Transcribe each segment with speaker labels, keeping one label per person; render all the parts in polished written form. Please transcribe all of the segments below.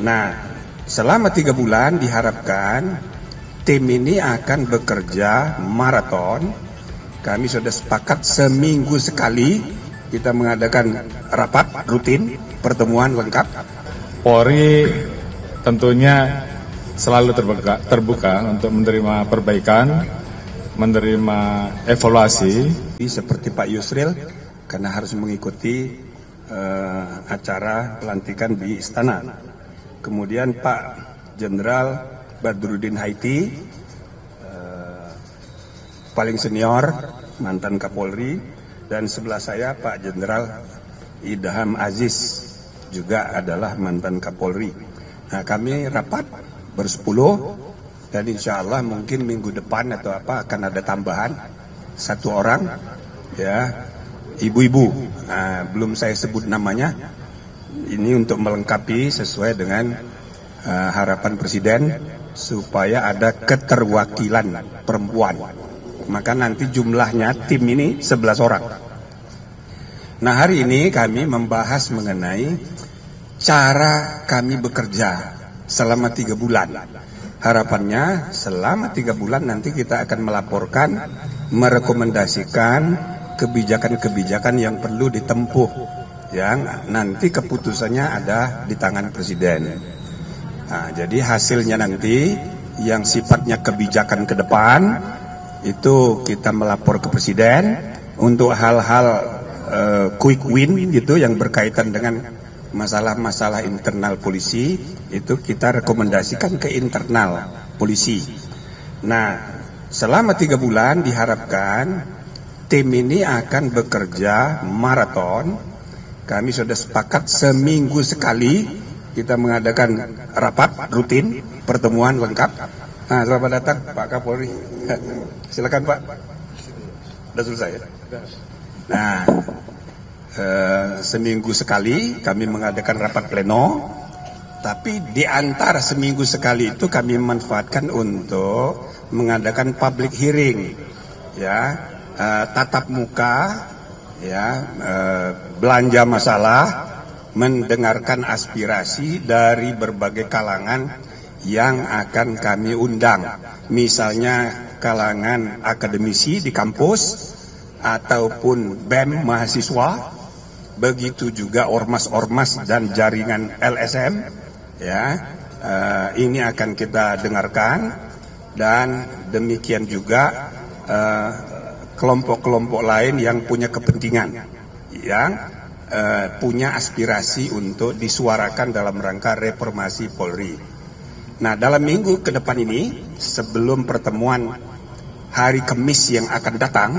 Speaker 1: Nah, selama 3 bulan diharapkan tim ini akan bekerja maraton. Kami sudah sepakat seminggu sekali kita mengadakan rapat rutin, pertemuan lengkap.
Speaker 2: Polri tentunya selalu terbuka untuk menerima perbaikan, menerima evaluasi.
Speaker 1: Seperti Pak Yusril, karena harus mengikuti acara pelantikan di istana. Kemudian Pak Jenderal Badrudin Haiti, paling senior, mantan Kapolri, dan sebelah saya Pak Jenderal Idham Aziz, juga adalah mantan Kapolri. Nah, kami rapat bersepuluh, dan insya Allah mungkin minggu depan atau apa akan ada tambahan 1 orang, ya, ibu-ibu. Nah, belum saya sebut namanya. Ini untuk melengkapi sesuai dengan harapan Presiden supaya ada keterwakilan perempuan. Maka nanti jumlahnya tim ini 11 orang. Nah, hari ini kami membahas mengenai cara kami bekerja selama 3 bulan. Harapannya selama 3 bulan nanti kita akan melaporkan, merekomendasikan kebijakan-kebijakan yang perlu ditempuh, yang nanti keputusannya ada di tangan Presiden. Nah, jadi hasilnya nanti yang sifatnya kebijakan ke depan itu kita melapor ke Presiden. Untuk hal-hal quick win gitu yang berkaitan dengan masalah-masalah internal polisi, itu kita rekomendasikan ke internal polisi. Nah, selama 3 bulan diharapkan tim ini akan bekerja maraton. Kami sudah sepakat seminggu sekali kita mengadakan rapat rutin, pertemuan lengkap. Nah, selamat datang Pak Kapolri. Silakan Pak. Sudah selesai ya? Nah, seminggu sekali kami mengadakan rapat pleno. Tapi di antara seminggu sekali itu kami manfaatkan untuk mengadakan public hearing, ya, tatap muka, ya, belanja masalah, mendengarkan aspirasi dari berbagai kalangan yang akan kami undang. Misalnya kalangan akademisi di kampus ataupun BEM mahasiswa, begitu juga ormas-ormas dan jaringan LSM, ya, ini akan kita dengarkan, dan demikian juga kelompok-kelompok lain yang punya kepentingan, yang punya aspirasi untuk disuarakan dalam rangka reformasi Polri. Nah, dalam minggu ke depan ini, sebelum pertemuan hari Kamis yang akan datang,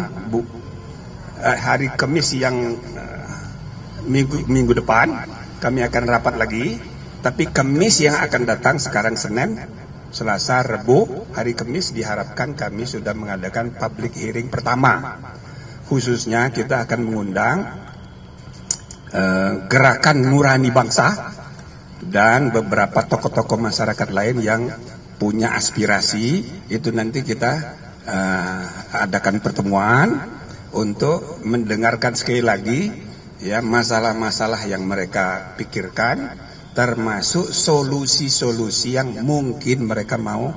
Speaker 1: hari Kamis yang minggu depan, kami akan rapat lagi. Tapi Kamis yang akan datang, sekarang Senin, Selasa, Rabu, hari Kamis diharapkan kami sudah mengadakan public hearing pertama. Khususnya kita akan mengundang Gerakan Nurani Bangsa dan beberapa tokoh-tokoh masyarakat lain yang punya aspirasi. Itu nanti kita adakan pertemuan untuk mendengarkan sekali lagi, ya, masalah-masalah yang mereka pikirkan, termasuk solusi-solusi yang mungkin mereka mau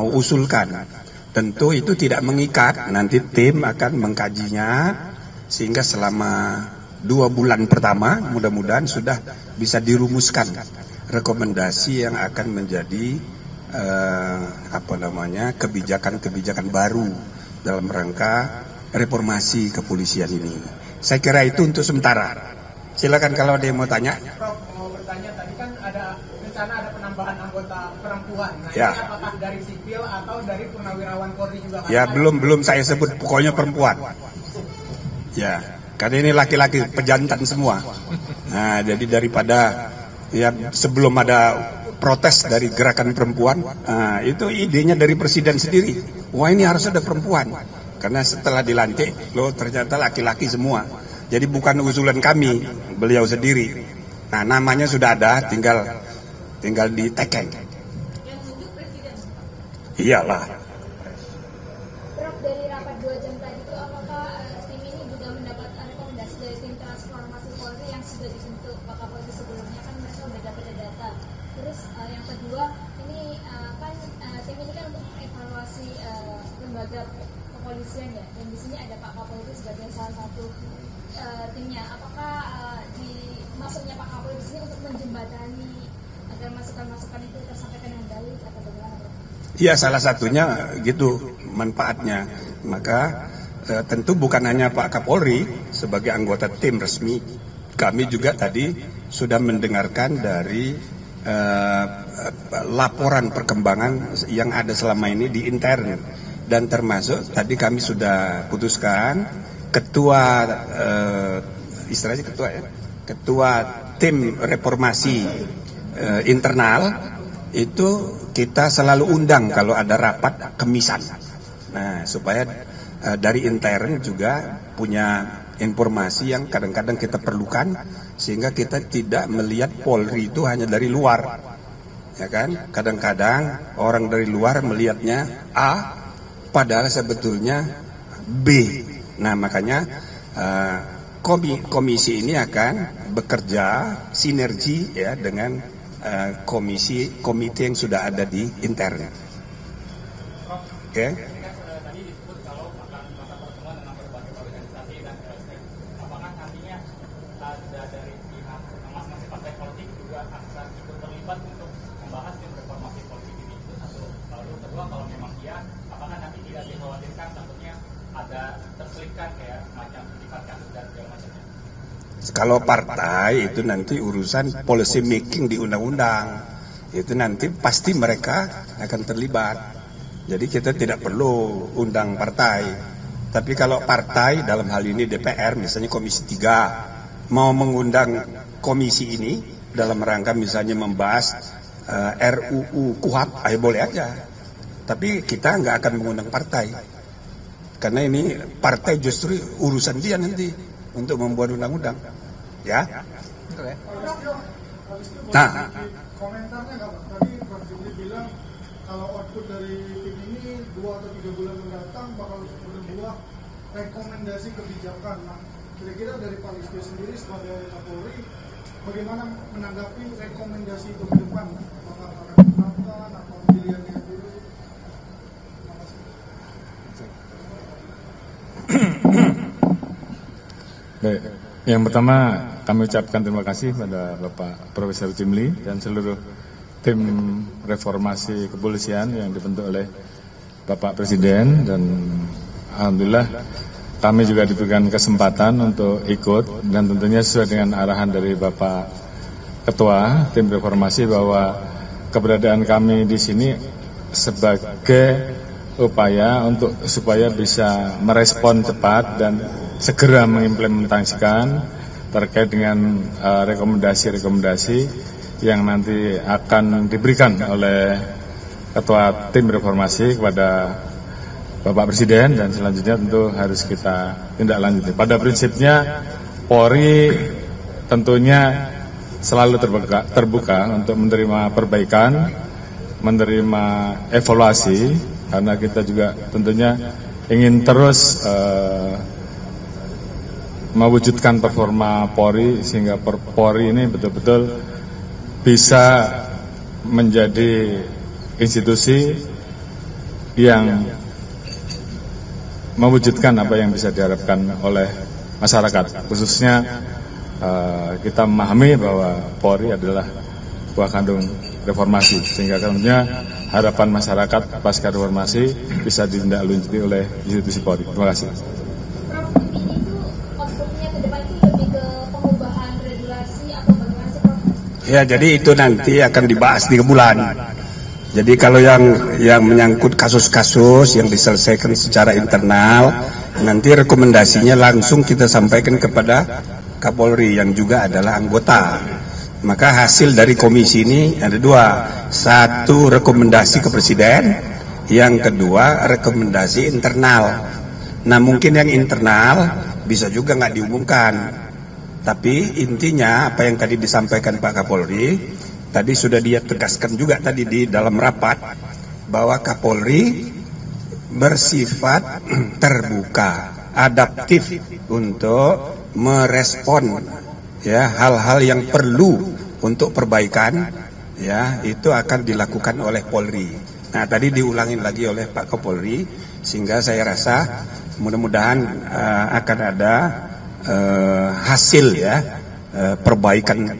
Speaker 1: usulkan. Tentu itu tidak mengikat, nanti tim akan mengkajinya, sehingga selama 2 bulan pertama mudah-mudahan sudah bisa dirumuskan rekomendasi yang akan menjadi kebijakan-kebijakan baru dalam rangka reformasi kepolisian ini. Saya kira itu untuk sementara. Silakan kalau ada yang mau tanya.
Speaker 3: Prof, mau bertanya, tadi kan ada rencana ada penambahan anggota perempuan. Nah,
Speaker 1: ya,
Speaker 3: ini apakah dari sipil atau dari purnawirawan Polri juga?
Speaker 1: Ya, belum saya sebut, pokoknya perempuan. Ya, karena ini laki-laki pejantan semua. Nah, jadi daripada, ya, sebelum ada protes dari gerakan perempuan, itu idenya dari Presiden sendiri. Wah, ini harus ada perempuan. Karena setelah dilantik, loh ternyata laki-laki semua. Jadi bukan usulan kami, beliau sendiri. Nah, namanya sudah ada, tinggal diteken.
Speaker 4: Yang tunjuk Presiden?
Speaker 1: Iyalah.
Speaker 4: Prof, dari rapat 2 jam tadi itu apakah tim ini juga mendapatkan rekomendasi dari tim transformasi Polri yang sudah dibentuk Pak Kapolri sebelumnya, kan mereka sudah dapat data. Terus Terus yang kedua, ini kan tim ini kan untuk mengevaluasi lembaga kepolisian ya, dan di sini ada Pak Kapolri sebagai salah satu timnya. Apakah maksudnya Pak Kapolri di sini untuk menjembatani agar masukan-masukan itu tersampaikan dengan baik atau bagaimana?
Speaker 1: Iya, salah satunya gitu manfaatnya. Maka tentu bukan hanya Pak Kapolri sebagai anggota tim resmi, kami juga tadi sudah mendengarkan dari laporan perkembangan yang ada selama ini di intern, dan termasuk tadi kami sudah putuskan ketua istilahnya ketua tim reformasi internal itu kita selalu undang kalau ada rapat kemisan. Nah, supaya dari intern juga punya informasi yang kadang-kadang kita perlukan, sehingga kita tidak melihat Polri itu hanya dari luar, ya kan? Kadang-kadang orang dari luar melihatnya A, padahal sebetulnya B. Nah, makanya komisi ini akan bekerja sinergi ya dengan komite yang sudah ada di intern. Oke? Kalau partai itu nanti urusan policy making di undang-undang, itu nanti pasti mereka akan terlibat. Jadi kita tidak perlu undang partai. Tapi kalau partai dalam hal ini DPR, misalnya Komisi 3 mau mengundang komisi ini dalam rangka misalnya membahas RUU KUHP, ayo boleh aja. Tapi kita nggak akan mengundang partai, karena ini partai justru urusan dia nanti untuk membuat undang-undang. Ya. Nah,
Speaker 5: komentarnya nggak Pak? Tadi Prof. Jimli bilang kalau output dari tim ini 2 atau 3 bulan mendatang bakal berbuah rekomendasi kebijakan. Nah, kira-kira dari Pak Listio sendiri sebagai Kapolri, bagaimana menanggapi rekomendasi itu ke depan? Apakah akan diterapkan atau pilihannya dulu?
Speaker 2: Baik. Yang pertama, kami ucapkan terima kasih pada Bapak Profesor Jimli dan seluruh tim reformasi kepolisian yang dibentuk oleh Bapak Presiden, dan alhamdulillah kami juga diberikan kesempatan untuk ikut, dan tentunya sesuai dengan arahan dari Bapak Ketua tim reformasi bahwa keberadaan kami di sini sebagai upaya untuk supaya bisa merespon cepat dan segera mengimplementasikan terkait dengan rekomendasi-rekomendasi yang nanti akan diberikan oleh Ketua Tim Reformasi kepada Bapak Presiden, dan selanjutnya tentu harus kita tindak lanjuti. Pada prinsipnya Polri tentunya selalu terbuka untuk menerima perbaikan, menerima evaluasi, karena kita juga tentunya ingin terus mewujudkan performa Polri sehingga Polri ini betul-betul bisa menjadi institusi yang mewujudkan apa yang bisa diharapkan oleh masyarakat. Khususnya kita memahami bahwa Polri adalah buah kandung reformasi, sehingga tentunya harapan masyarakat pasca reformasi bisa ditindaklanjuti oleh institusi Polri. Terima kasih.
Speaker 1: Ya, jadi itu nanti akan dibahas 3 bulan. Jadi kalau yang menyangkut kasus-kasus yang diselesaikan secara internal, nanti rekomendasinya langsung kita sampaikan kepada Kapolri yang juga adalah anggota. Maka hasil dari komisi ini ada 2. 1 rekomendasi ke Presiden, yang kedua rekomendasi internal. Nah, mungkin yang internal bisa juga nggak diumumkan. Tapi intinya apa yang tadi disampaikan Pak Kapolri, tadi sudah dia tegaskan juga tadi di dalam rapat, bahwa Kapolri bersifat terbuka, adaptif untuk merespon ya hal-hal yang perlu untuk perbaikan ya itu akan dilakukan oleh Polri. Nah tadi diulangin lagi oleh Pak Kapolri, sehingga saya rasa mudah-mudahan akan ada hasil ya, perbaikan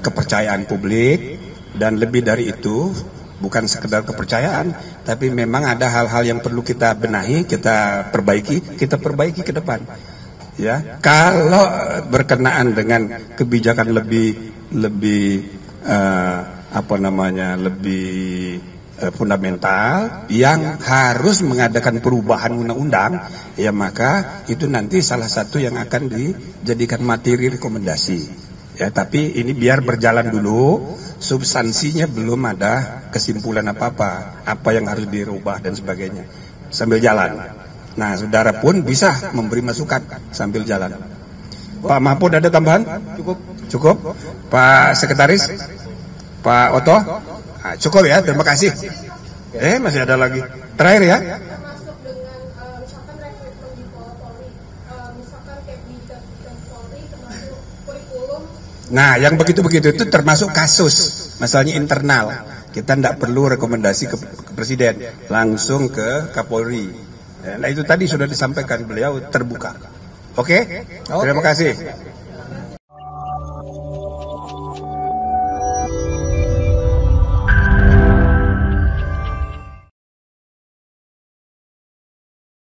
Speaker 1: kepercayaan publik, dan lebih dari itu bukan sekedar kepercayaan, tapi memang ada hal-hal yang perlu kita benahi, kita perbaiki ke depan. Ya, kalau berkenaan dengan kebijakan lebih fundamental yang harus mengadakan perubahan undang-undang, ya maka itu nanti salah satu yang akan dijadikan materi rekomendasi. Ya, tapi ini biar berjalan dulu, substansinya belum ada kesimpulan apa-apa, apa yang harus dirubah dan sebagainya, sambil jalan. Nah, saudara pun bisa memberi masukan sambil jalan. Pak Mahfud ada tambahan? Cukup. Pak Sekretaris? Pak Oto? Nah, cukup ya, terima kasih. Masih ada lagi. Terakhir ya.
Speaker 6: Termasuk dengan misalkan rekrutmen di Polri, misalkan kayak di Polri termasuk kurikulum.
Speaker 1: Nah, yang begitu-begitu itu termasuk kasus, masalahnya internal. Kita tidak perlu rekomendasi ke Presiden, langsung ke Kapolri. Nah itu tadi sudah disampaikan, beliau terbuka. Oke? Terima kasih.